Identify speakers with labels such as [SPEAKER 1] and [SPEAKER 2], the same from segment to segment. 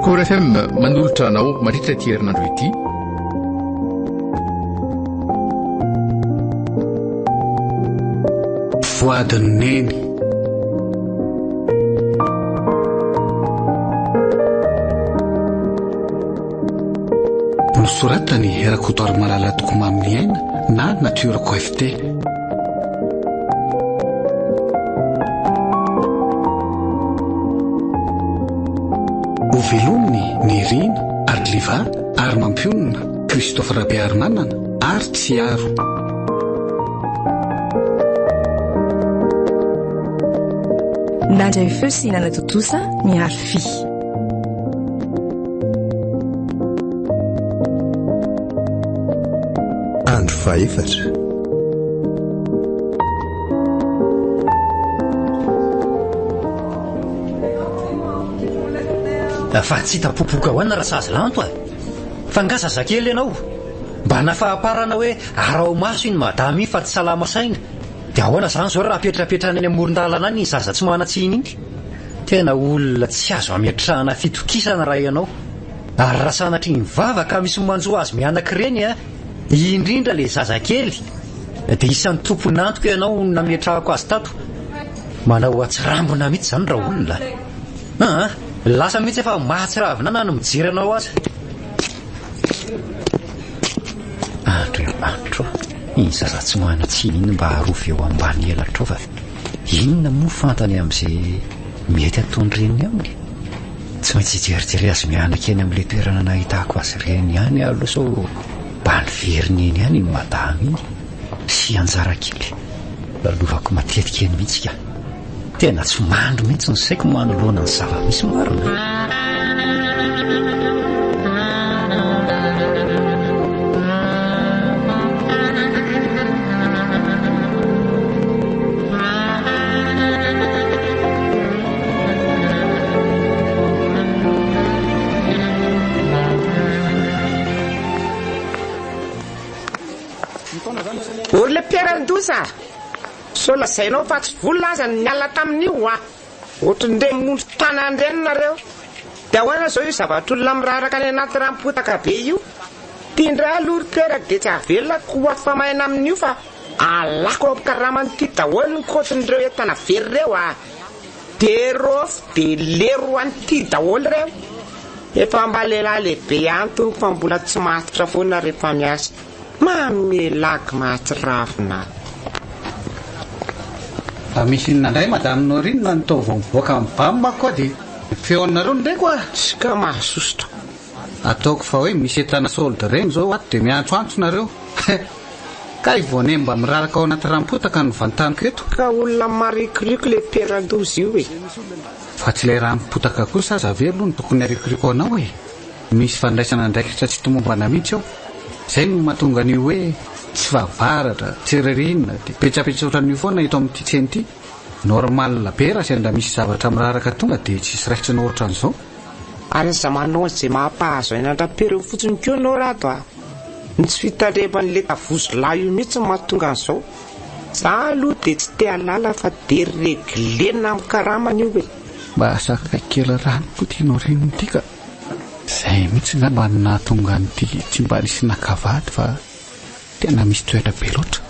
[SPEAKER 1] Raha FM manolotra anao mandritra ity herinandro ity.
[SPEAKER 2] VOADIN'I NENY. Nosoratany Rakotoary Malala tokony amin'ny aina na natiorako FT. Ovelominy ny rina ary liva ary mampionina Kristofra rabe ary manana ary tsy aro.
[SPEAKER 3] Nandray feo sy hinana totosa miaro fi.
[SPEAKER 4] Andro fahaefatra.
[SPEAKER 5] Fa tsy tapopoka hoana raha sazy lanto fa nga zazakely ianao mba nafahaparana hoe arao maso iny madamy fa tsy salama saina dia ahoana zany zao raha petrapetrana any amoron-dalana any zaza tsy manatsiny iny. Tena olona tsy azo ametrahana fitokisana raha ianao ary raha sanatry ny vavaka misy manjo azy mianakireny indrindra le zazakely dia isan'ny tompon'antoka ianao nametrahako azy tato. Manao atsirambona mihitsy zany raha olona lasa mihitsy efa mahatsiravina na no mijery anao azy. Andro iny zaza tsy manatsiny iny mba harovy eo ambany elatra fa inona moa fantany amin'izay mety ataony reny aminy. Tsy maintsy ijerijery azy mianaka eny amin'ilay toerana nahitako azy reny ihany aloha sao mba niveriny eny ihany iny madamy iny sy anjara kely lalovako matetika eny mihitsy ka. Tena tsy mandro mihitsy ny saiko manoloana ny zava-misy marina.
[SPEAKER 6] Orle piarandosa so lazainao fa tsy vola aza ny ala tamin'io ohatrindreny mondo tanandrenonareo dia ahoana zao io zavatr'olona miraraka any anaty rampotaka be io. Tiandra alory toeraka dia tsy avelona ko afamaina amin'io fa alako ampikaramanyt daholo ny kotin'ireo entana very reo dia rofo dia lero an'ity daholo reo efa mba lehilahy lehibe antony fa mbola tsy mahatotra foana rehefa miasa mamelaky mahatsiravina.
[SPEAKER 2] Misy inona madame Norine nitao mivoaka mibamba koa dia feonareo ndraiky
[SPEAKER 6] tsy ka mahasosotra
[SPEAKER 2] ataoko fa hoe misy entana solde reny zao ato dia miantsoantso nareo ka ivone mba miraraka ao anaty rampotaka ny vantaniko eto
[SPEAKER 6] ka olona marikoriko le perandozy io
[SPEAKER 2] fa tsy ilay rampotaka kosa aza ve aloha ny tokony arikoriko anao misy fandraisana ndraikitra tsy tomombana mihitsy ao izay no mahatonga an'io hoe tsy vavaratra tsy ririnina dia petrapetra ohatran'io foana eto amin'ity tseny ity. Normal be raha sendra misy zavatra miraraka tonga dia tsisy raisina ohatran'izao.
[SPEAKER 6] Ary aza manao izay mampahazo ainandra-pereo fotsiny koa anao rato ny tsy fitarevan'le tavozo-lahy io mihitsy mahatonga an'izao. Za aloha dia tsy te halala fa dia reglena amin'ny karamana io
[SPEAKER 2] mba saka kely rano koa tianao reny ity ka izay mihitsy nga mba nahatonga n'ity tsy mba nisy nakavady fa tena misy toetra be loatra.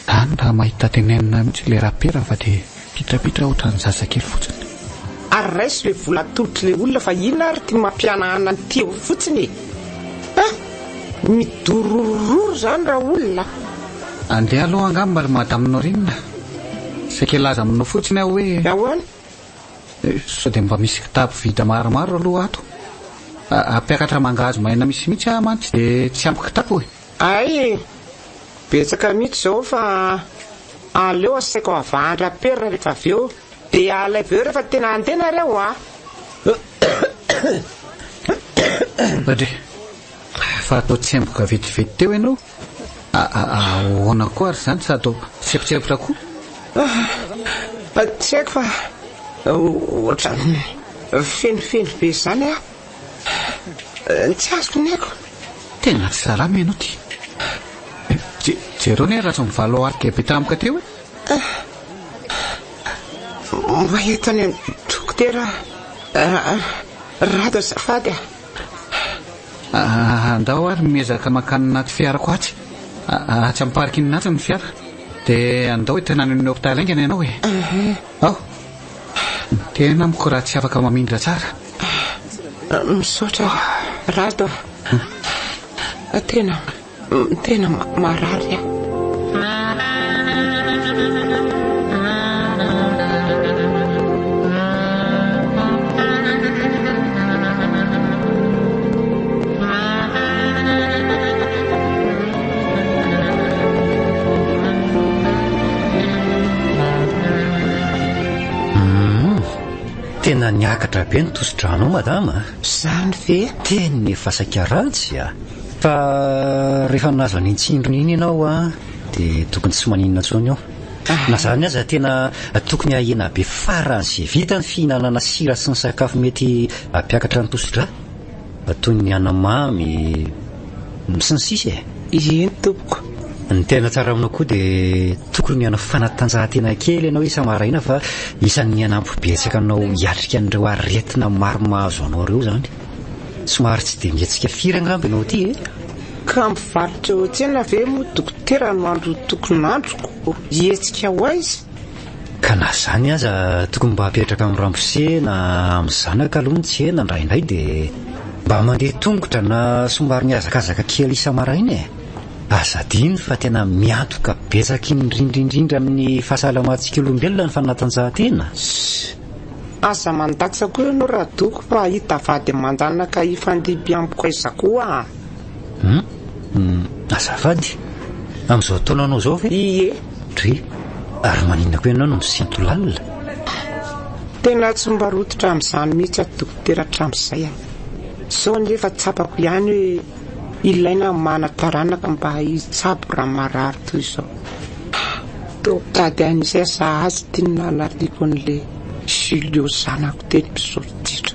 [SPEAKER 2] Zany raha mahita tenenina mihitsy le rapera fa dia pitrapitra ohatran'ny zazakely fotsiny.
[SPEAKER 6] Ary raiso le vola tolotry le olona fa ina ary tia mampiana anan'ity eo fotsiny midorororo zany raha olona.
[SPEAKER 2] Andeha aloha angamba madame Norine sakelaza aminao fotsiny aho hoe
[SPEAKER 6] ahoana
[SPEAKER 2] sao dia mba misy kitapo vita maromaro aloha ato ampiakatra mangahazo maina misy mihitsy mantsy dia tsy ampy kitapo
[SPEAKER 6] ay betsaka mihitsy zao fa aleo asaiko avandra perra rehefa avy eo dia alaiveo rehefa tena andena reo
[SPEAKER 2] badre fa atao tsemboka vetivety teo ianao ahoana koa ary zany sa atao tsepitsepitra koa
[SPEAKER 6] tsy haiko fa ohatra fenofeno be zany tsy azoko ny haiko
[SPEAKER 2] tena tsy salama ianao ty jereo ne raha tsy mivalo arika be tampoka teo
[SPEAKER 6] mba entany dokotera Rado azafady
[SPEAKER 2] andao ary miezaka makany naty fiarako atsy atsy amin'ny parking natsy ny fiara dia andao hoe tena ny hopitaly aingana ianao e. Ao tena miko raha tsy afaka mamindra tsara.
[SPEAKER 6] Misaotra Rado tena marary
[SPEAKER 5] tena niakatra be ny tosi-dranao madama.
[SPEAKER 6] Zany ve
[SPEAKER 5] teny efa saikaratsy fa rehefa nazo any tsindrio iny ianao dia tokony tsy maninona tsony eo na zany aza tena tokony ahena be faran'izay vita ny fihinanana sira sy ny sakafo mety ampiakatra ny tosi-dra toy ny anamamy sy ny sisy
[SPEAKER 6] iny tompoko.
[SPEAKER 5] ny tena tsara aminao koa dia tokony mianao fanatanjahantena kely ianao isamaraina fa isan'ny anampy betsaka anao hiatrika an'ireo aretina maro mahazo anao reo zany. Somary tsy dia mietsika firy angambo ianao ty
[SPEAKER 6] ka mivarotra eo tsena ve moa dokotera no andro tokony androko hietsika ho aizy
[SPEAKER 5] ka na zany aza tokony mba apetraka amin'ny rambosena amin'ny zanaka aloha ny tsena indraindray dia mba mandeha tongotra na somary miazakazaka kely isamaraina azadiny fa tena miantoka betsaka indrindrindrindra amin'ny fahasalamantsika olombelona ny fanatanjahantena.
[SPEAKER 6] Aza mandatsaka koa ianao raha doko fa hita vady mandanaka ifandimby amiko aizakoa
[SPEAKER 5] azafady amin'izao taona anao zao ve
[SPEAKER 6] ie
[SPEAKER 5] dry ary maninona koa ianao no misiantolalina
[SPEAKER 6] tena tsy mba rototra amin'izany mihitsy dokotera hatramin'izay sao nefa tsapako ihany hoe ilaina manataranaka mba hitsabo raha marary toy izao tokotady anisay sahazy tiana naliko an'le tsindrio zanako teny misorotitra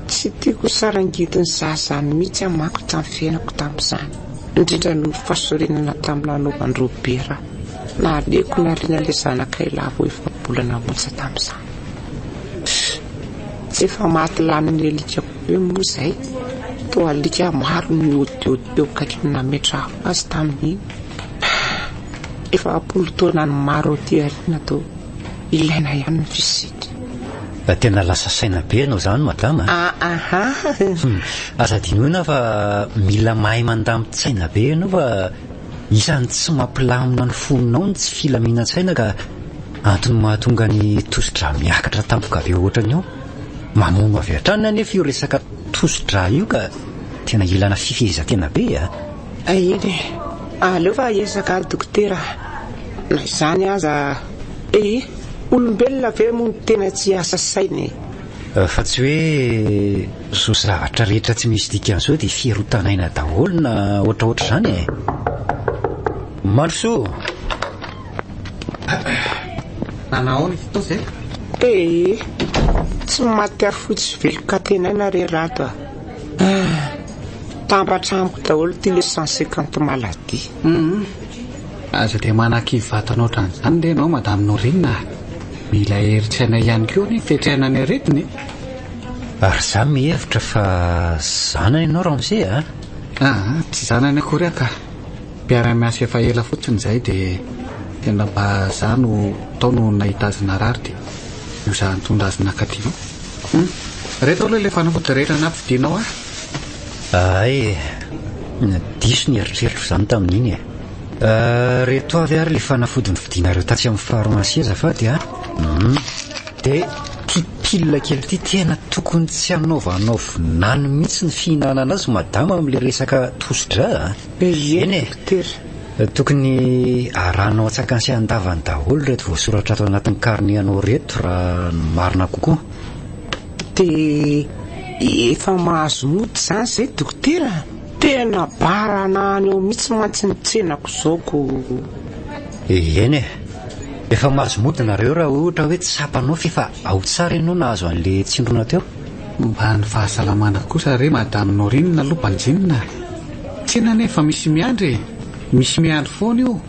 [SPEAKER 6] tsy tiako sarangitiny zazany mihitsy amako tamin'ny fiainako tamin'izany indrindra no fahasorenana tamin'ny lanaovandrobera na aleko nariana le zanakay lavo efa-bolana motsa tamin'izany tsy efa maty laniny alikako hoe moa izay to alika maro ny odiodeo kaiky nametraka azy tamin'iny efa 10 taona ny maro ty arina to ilaina ihany ny visity
[SPEAKER 5] tena lasa saina be ianao zany madama azadinoina fa mila mahay mandamby-tsaina be ianao fa isany tsy mampilamina ny fononao ny tsy filaminantsaina ka antony mahatonga ny tosi-dra miakatra tampoka be ohatrany eo mamono avy hatrany anefa io resaka tosi-dra io ka tena ilana fifehezan-tena be
[SPEAKER 6] iny aleo fa ezaka dokotera na izany aza olombelona ve moa tena tsy asa sainy
[SPEAKER 5] fa tsy hoe zo zavatra rehetra tsy misy dikan'izao dia fierotanaina daholo na ohatraohatra zany Marso
[SPEAKER 2] nanao ny fotoa zay
[SPEAKER 6] tsy maty ary fotsy veloka tenaina re rato tambatra amiko daholo ty le 150 maladie
[SPEAKER 2] aza dia manan-kivatanao ohatran'izany le ianao madame Norinina mila heritsaina ihany koa ny fetreana ny aretiny
[SPEAKER 5] ary za mihevitra fa zanany ianao ramose
[SPEAKER 2] tsy zanany akory aka mpiara-miasa efa ela fotsiny izay dia tena mba za no tao no nahitazina rary dia io za nitondra azy nakaty reto aloha ilay fanafody rehetra nampidinao
[SPEAKER 5] ay diso ny eritreritro zany tamin'iny reto avy ary le fanafody nividinareo tatsy amin'ny farmasia azafady dia ty pilina kely ty tena tokony tsy anaovanao vinany mihitsy ny fihinanana azy madama amin'le resaka tosi-dra
[SPEAKER 6] eny
[SPEAKER 5] tokony aranao atsakany sy andavany daholo reto voasoratra ato anatin'ny karneanao reto raha marina kokoa
[SPEAKER 6] dia efa mahazo mody zany zay dokotera tena baranany eo mihitsy mantsy nitsenako zaoko
[SPEAKER 5] eny efa mahazo mody nareo raha ohatra hoe tsapanao fefa ao tsara ianao nahazo an'le tsindrona teo
[SPEAKER 2] mba ny fahasalamana kosa re madame Norinina aloha mpanjinina tsy nanefa misy miandry foana io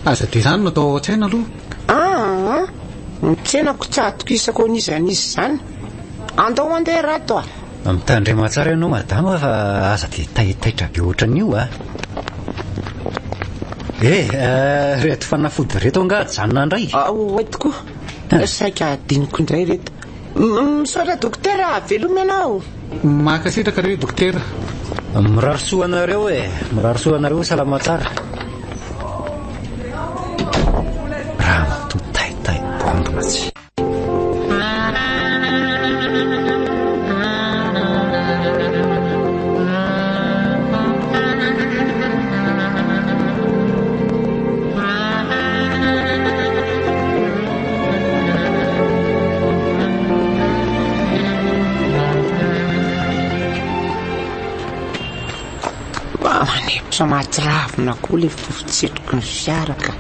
[SPEAKER 2] aza dia zany no atao an-tsaina aloha
[SPEAKER 6] ny tsenako tsy atokisako an'izy zany andao andeha raha to
[SPEAKER 5] mitandrema tsara ianao madama fa aza dia taitaitra be ohatran'io reto fanafody reto anga janona indray
[SPEAKER 6] oay tokoa saika adiniko indray reto misaotra dokotera veloma ianao
[SPEAKER 2] mahakasitraka reo dokotera
[SPEAKER 5] mirarisoanareo mirarisoanareo salama tsara raha matotaitai bombona tsy
[SPEAKER 6] manepitra mahatsiravina koa le fofotsetroko ny fiaraka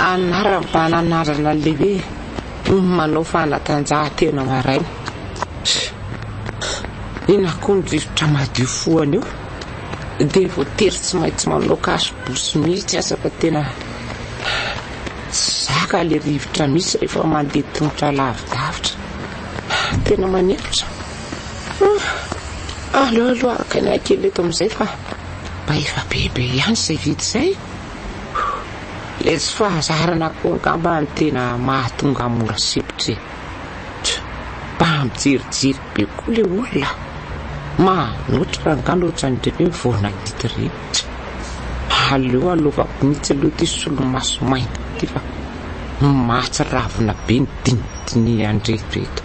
[SPEAKER 6] anarana le hoe manao fanatanjahantena maraina ina koa ny rivotra madio foana io dia voatery tsy maintsy manao kasibosy mihitsy asa fa tena zaka le rivotra misy rehefa mandeha tongotra lavidavitra tena manepitra aloha akaina kely eto amin'izay fa mba efa bebe ihany izay vidy izay le tsy fahazarana koa angamba ny tena mahatonga mora sipitra mba mijerijery be koa le olona manotra angano ohatrany hoe voana dity rehetra aleo alovako mihitsy aloha ty solomaso mainty ty fa mahatsiravina be ny dinidiny andrereto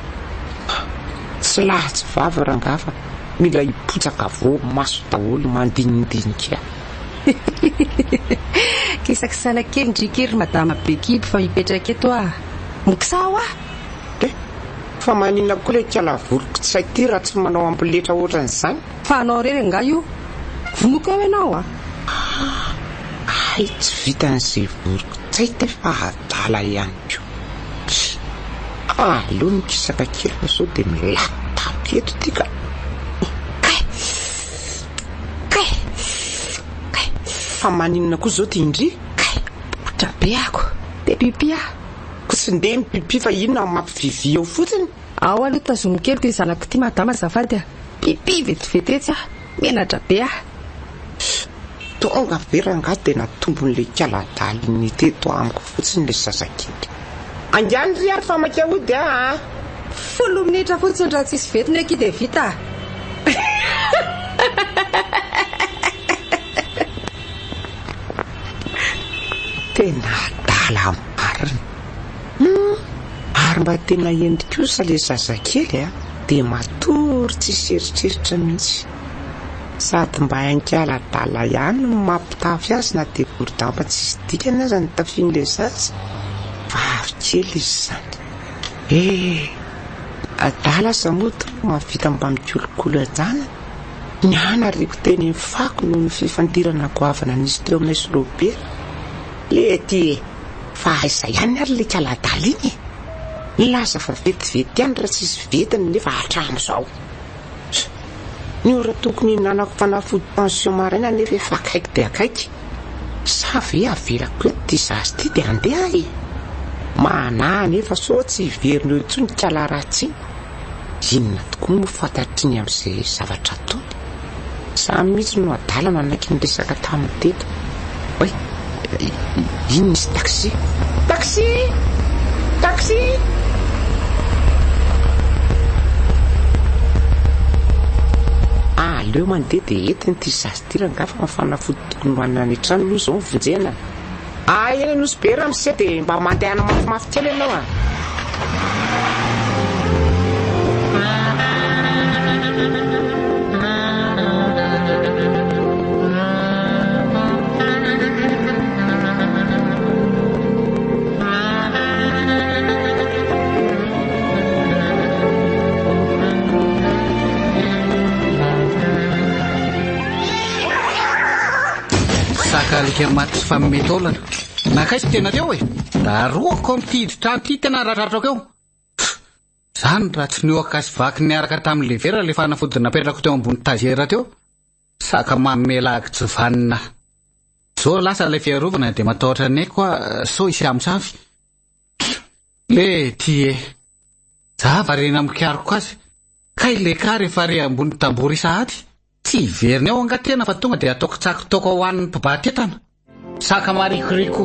[SPEAKER 6] tsy lahatsy vava rangafa mila hipotsaka vo maso daholo mandinidinika
[SPEAKER 3] kisakisana kely ndrikery madama bekiby fa mipetraka eto mokisao
[SPEAKER 6] fa manina koa le kala voroko tsy ty raha tsy manao ampiletra ohatran'izany
[SPEAKER 3] fa anao rery nga io vonoko eo ianao
[SPEAKER 6] ay tsy vitan'izay voroko tsy te fa adala ihany ko aloha mikisaka kely fa sao dia milatako eto ty ka fa maninona koa zao ty indri
[SPEAKER 3] otra be ako dia pipi
[SPEAKER 6] ko tsy ndeha mipipi fa inona mampivivy eo fotsiny
[SPEAKER 3] ao aloha tazomo kely ty zanako ty madama zafady pipi vetivety menatra be
[SPEAKER 6] tonga veranga dia natombon'le kaladaliny teto amiko fotsiny le sasakely angiany ry ary famaka ody
[SPEAKER 3] folo minitra fotsiny raha tsisy vetiny aky dia vita
[SPEAKER 6] tena adala marina ary mba tena endrikosa le zazakely dia matory tsy seritreritra mihitsy sady mba hainkaladala ihany no mampitafy azy na dia bordamba tsisy dikany aza ny tafian'le zaza vavikely izy zany adala samoto mavita mba mikolokolo ajana ny anariko teny fako no ny fifandirana goavana nisy teo aminay solobe le ty fa aiza ihany ary le kaladala iny laza fa vetivety ihany raha tsisy vetiny nefa hatramo zao ny ora tokony nanako fanafody pension maraina nefa efa akaiky dia akaiky sa ve avelako eo ty zazy ty dia andeha manaa nefa so tsy hiverina eo intsony kalaratsy inona tokoa no fantatry ny amin'izay zavatra tony samy mihitsy no adalana anaiky ny resaka tamin'ny teto oe ino nisy taxi aleo mandeha dia entiny ty zazy ty rangafa mafanafody tokony manana ny trano aloha zao mivonjena eny nosy be raha mise dia mba mandehana mafimafy kely ianao
[SPEAKER 2] alika maty sy fametolana nakaizy tena teo da roako mitiditra ty tena ratratrako eo zany raha tsy nioakasy vaky niaraka tamin'le vera le fanafody napetrako teo ambony tazera teo saka mamelaka tsy vanina zao lasa ilay fiarovana dia matahotra anay koa so isy amsafy le ty za varena amikaroko azy ka ile ka rehefa re ambony tambory sahady tsy veriny ao angatena fa tonga dia ataoko tsakotoko ao an'ny mpibatetana saka marikoriko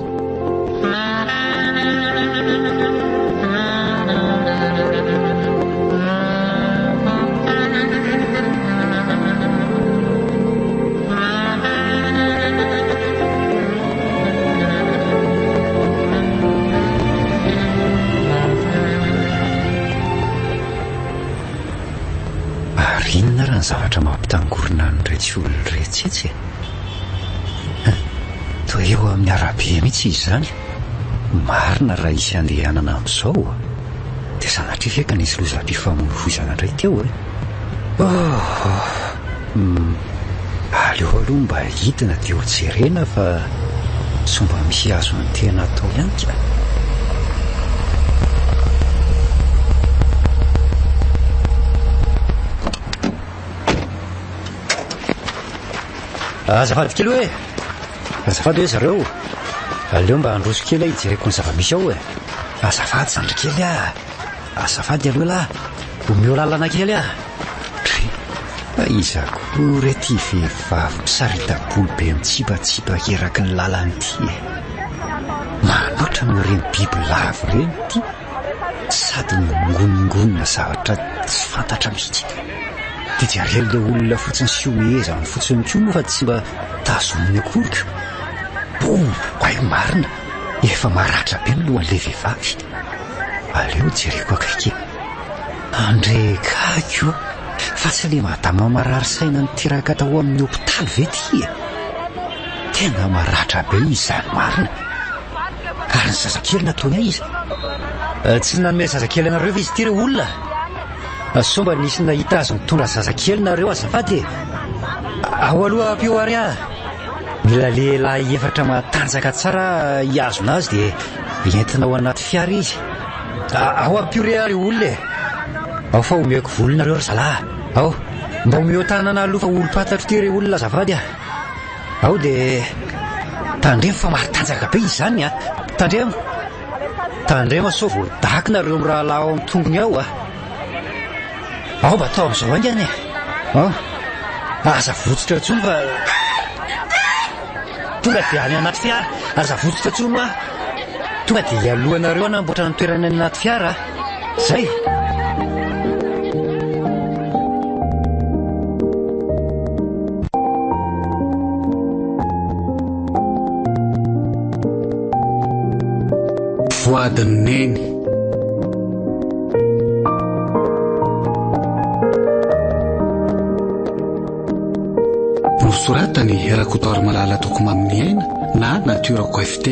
[SPEAKER 5] inona raha ny zavatra mampitangorona nyretsy olona retsetsy toa eo amin'ny arabe mihitsy izy zany marina raha isy andehanana amin'izao dia sanatria feka nisy lozam-pifamoivoizana indray teo aleo aloha mba hitina dia ho jerena fa somba misy azo ny tena atao ihany ka azafady kely hoe azafady hoe zareo aleo mba androso kely hijereko ny zava-misy ao azafady zandry kely azafady aloha lahy omeo lalana kely izako re ty vehivavy misarita-bolo be mitsipatsipaka eraky ny lalany ty manoatra no reny biby lavo reny ty sady ngonongonona zavatra tsy fantatra mihitsy dia jarely le olona fotsiny sy hoeza ny fotsiny koa fa tsy mba tazominy akorika ay marina efa maratra be ny lohan'le vehivavy aleo jereko akaiky andrekako fa tsy le madama marary saina niteraka tao amin'ny hopitaly ve ty tena maratra be izany marina ary ny zazakely nataony izy tsy nanome zazakely anareo izy ty re olona somba nisy nahita azy mitondra zazakely nareo azafady ao aloha ampio ary mila lehilahy efatra matanjaka tsara hiazona azy dia entina ao anaty fiara izy ao ampio re ary olona ao fa omeko volonareo ry zalahy ao mba omeo tanana aloha fa olo-patatro ty re olona azafady ao dia tandremo fa matanjaka be izy zany tandremo so voadaky nareo amin'ny raha lahy ao amin'ny tongony ao ao mba atao amin'izao angany aza votsitra tsony fa tonga dia any anaty fiara aza votsitra tsony tonga dia hialohanareo namboatra ny toerana any anaty fiara zay
[SPEAKER 2] VOADIN'I NENY nosoratany erakotoary malala tokony amin'ny aina na natiorako FT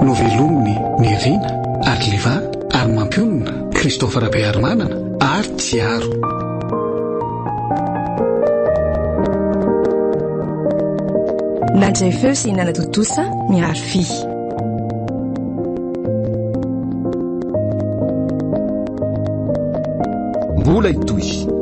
[SPEAKER 2] novelominy Nirina ary Liva ary mampionina Kristofera Bearmanana ary Tsiaro
[SPEAKER 3] nandray feo sy hinana totosa miaro fy
[SPEAKER 4] mbola hitoy